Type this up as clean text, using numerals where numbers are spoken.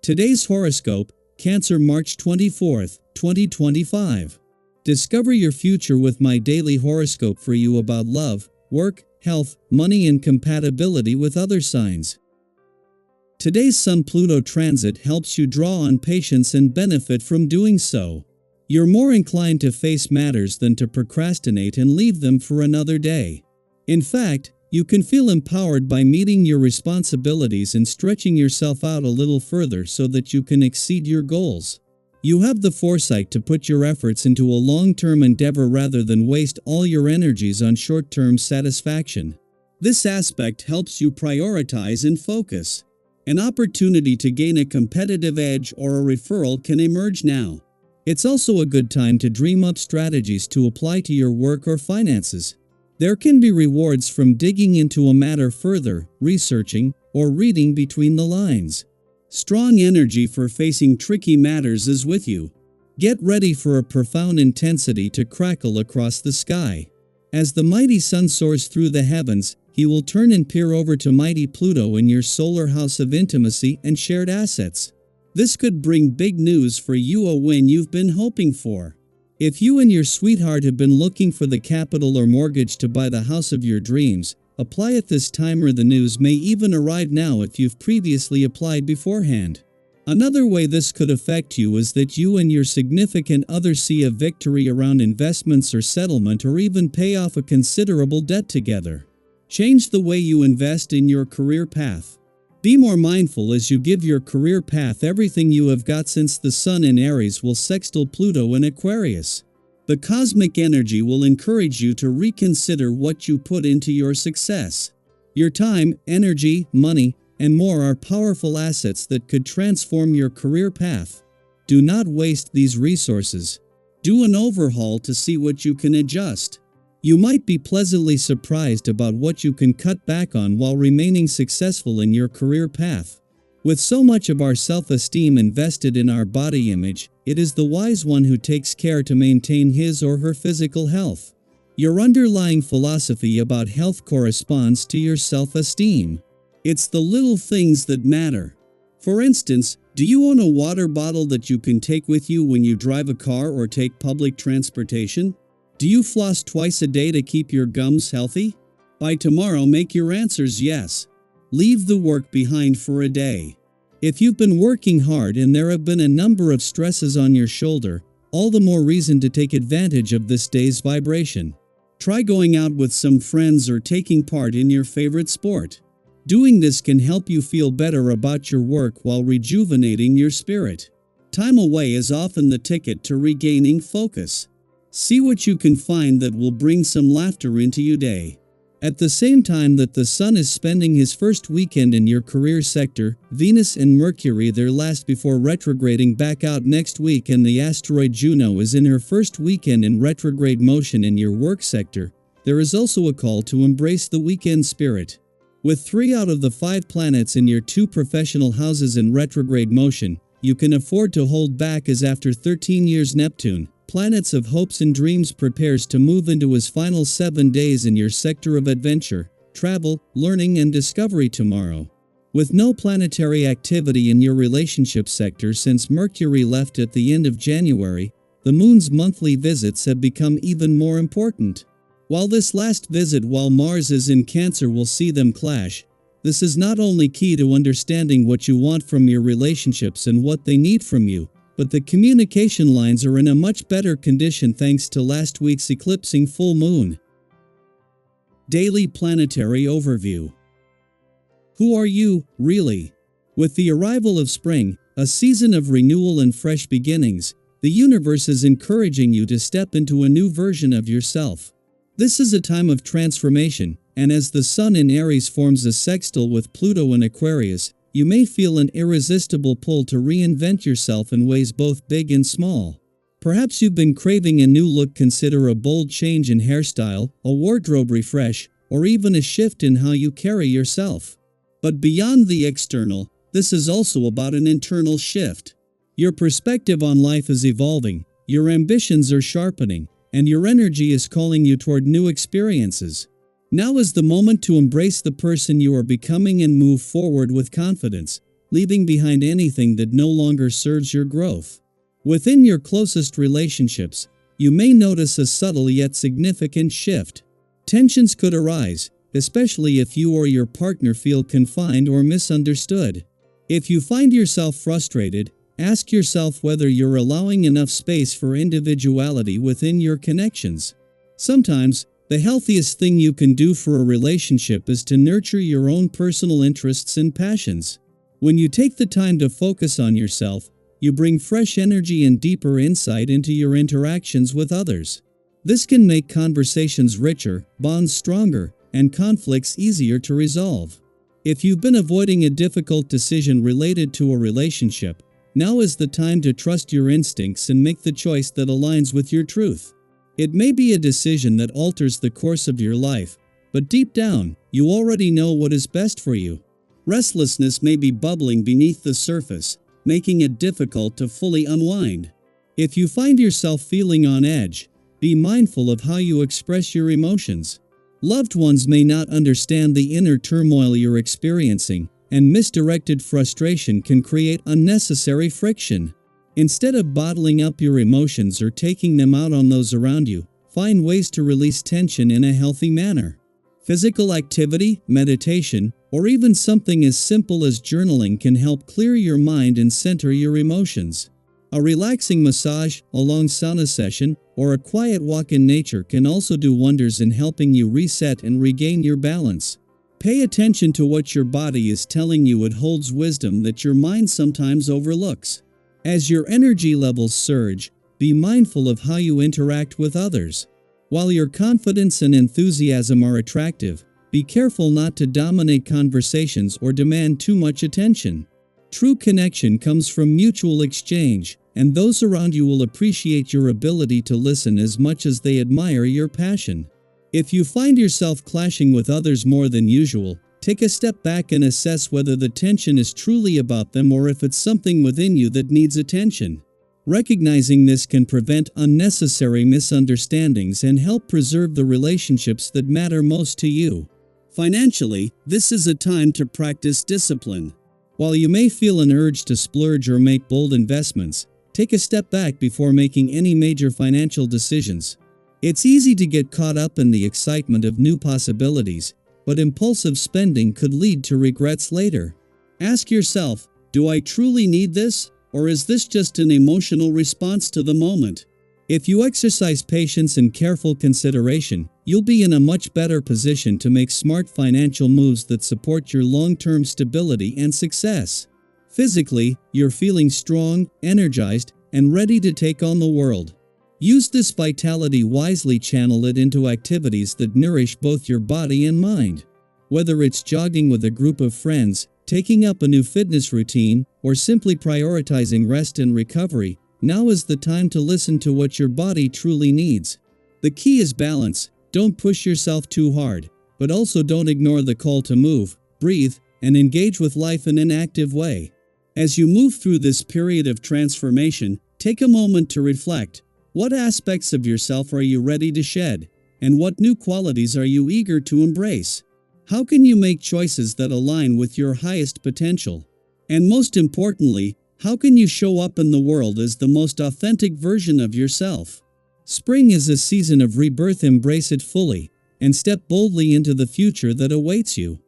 Today's horoscope, Cancer March 24th, 2025. Discover your future with my daily horoscope for you about love, work, health, money and compatibility with other signs. Today's Sun-Pluto transit helps you draw on patience and benefit from doing so. You're more inclined to face matters than to procrastinate and leave them for another day. In fact, you can feel empowered by meeting your responsibilities and stretching yourself out a little further so that you can exceed your goals. You have the foresight to put your efforts into a long-term endeavor rather than waste all your energies on short-term satisfaction. This aspect helps you prioritize and focus. An opportunity to gain a competitive edge or a referral can emerge now. It's also a good time to dream up strategies to apply to your work or finances. There can be rewards from digging into a matter further, researching, or reading between the lines. Strong energy for facing tricky matters is with you. Get ready for a profound intensity to crackle across the sky. As the mighty sun soars through the heavens, he will turn and peer over to mighty Pluto in your solar house of intimacy and shared assets. This could bring big news for you, a win you've been hoping for. If you and your sweetheart have been looking for the capital or mortgage to buy the house of your dreams, apply at this time, or the news may even arrive now if you've previously applied beforehand. Another way this could affect you is that you and your significant other see a victory around investments or settlement, or even pay off a considerable debt together. Change the way you invest in your career path. Be more mindful as you give your career path everything you have got, since the Sun in Aries will sextile Pluto in Aquarius. The cosmic energy will encourage you to reconsider what you put into your success. Your time, energy, money, and more are powerful assets that could transform your career path. Do not waste these resources. Do an overhaul to see what you can adjust. You might be pleasantly surprised about what you can cut back on while remaining successful in your career path. With so much of our self-esteem invested in our body image, it is the wise one who takes care to maintain his or her physical health. Your underlying philosophy about health corresponds to your self-esteem. It's the little things that matter. For instance, do you own a water bottle that you can take with you when you drive a car or take public transportation? Do you floss twice a day to keep your gums healthy? By tomorrow, make your answers yes. Leave the work behind for a day. If you've been working hard and there have been a number of stresses on your shoulder, all the more reason to take advantage of this day's vibration. Try going out with some friends or taking part in your favorite sport. Doing this can help you feel better about your work while rejuvenating your spirit. Time away is often the ticket to regaining focus. See what you can find that will bring some laughter into your day. At the same time that the Sun is spending his first weekend in your career sector, Venus and Mercury their last before retrograding back out next week, and the asteroid Juno is in her first weekend in retrograde motion in your work sector. There is also a call to embrace the weekend spirit. With 3 out of the 5 planets in your 2 professional houses in retrograde motion, you can afford to hold back, as after 13 years Neptune, planets of hopes and dreams, prepares to move into his final 7 days in your sector of adventure, travel, learning and discovery tomorrow. With no planetary activity in your relationship sector since Mercury left at the end of January, the Moon's monthly visits have become even more important. While this last visit while Mars is in Cancer will see them clash, this is not only key to understanding what you want from your relationships and what they need from you, but the communication lines are in a much better condition thanks to last week's eclipsing full moon. Daily Planetary Overview. Who are you, really? With the arrival of spring, a season of renewal and fresh beginnings, the universe is encouraging you to step into a new version of yourself. This is a time of transformation, and as the Sun in Aries forms a sextile with Pluto in Aquarius, you may feel an irresistible pull to reinvent yourself in ways both big and small. Perhaps you've been craving a new look. Consider a bold change in hairstyle, a wardrobe refresh, or even a shift in how you carry yourself. But beyond the external, this is also about an internal shift. Your perspective on life is evolving, your ambitions are sharpening, and your energy is calling you toward new experiences. Now is the moment to embrace the person you are becoming and move forward with confidence. leaving behind anything that no longer serves your growth. Within your closest relationships, you may notice a subtle yet significant shift. Tensions could arise, especially if you or your partner feel confined or misunderstood. If you find yourself frustrated, ask yourself whether you're allowing enough space for individuality within your connections. Sometimes, the healthiest thing you can do for a relationship is to nurture your own personal interests and passions. When you take the time to focus on yourself, you bring fresh energy and deeper insight into your interactions with others. This can make conversations richer, bonds stronger, and conflicts easier to resolve. If you've been avoiding a difficult decision related to a relationship, now is the time to trust your instincts and make the choice that aligns with your truth. It may be a decision that alters the course of your life, but deep down, you already know what is best for you. Restlessness may be bubbling beneath the surface, making it difficult to fully unwind. If you find yourself feeling on edge, be mindful of how you express your emotions. Loved ones may not understand the inner turmoil you're experiencing, and misdirected frustration can create unnecessary friction. Instead of bottling up your emotions or taking them out on those around you, find ways to release tension in a healthy manner. Physical activity, meditation, or even something as simple as journaling can help clear your mind and center your emotions. A relaxing massage, a long sauna session, or a quiet walk in nature can also do wonders in helping you reset and regain your balance. Pay attention to what your body is telling you. It holds wisdom that your mind sometimes overlooks. As your energy levels surge, be mindful of how you interact with others. While your confidence and enthusiasm are attractive, be careful not to dominate conversations or demand too much attention. True connection comes from mutual exchange, and those around you will appreciate your ability to listen as much as they admire your passion. If you find yourself clashing with others more than usual, take a step back and assess whether the tension is truly about them or if it's something within you that needs attention. Recognizing this can prevent unnecessary misunderstandings and help preserve the relationships that matter most to you. Financially, this is a time to practice discipline. While you may feel an urge to splurge or make bold investments, take a step back before making any major financial decisions. It's easy to get caught up in the excitement of new possibilities, but impulsive spending could lead to regrets later. Ask yourself, do I truly need this, or is this just an emotional response to the moment? If you exercise patience and careful consideration, you'll be in a much better position to make smart financial moves that support your long-term stability and success. Physically, you're feeling strong, energized, and ready to take on the world. Use this vitality wisely. Channel it into activities that nourish both your body and mind. Whether it's jogging with a group of friends, taking up a new fitness routine, or simply prioritizing rest and recovery, now is the time to listen to what your body truly needs. The key is balance. Don't push yourself too hard, but also don't ignore the call to move, breathe, and engage with life in an active way. As you move through this period of transformation, take a moment to reflect. What aspects of yourself are you ready to shed? And what new qualities are you eager to embrace? How can you make choices that align with your highest potential? And most importantly, how can you show up in the world as the most authentic version of yourself? Spring is a season of rebirth. Embrace it fully, and step boldly into the future that awaits you.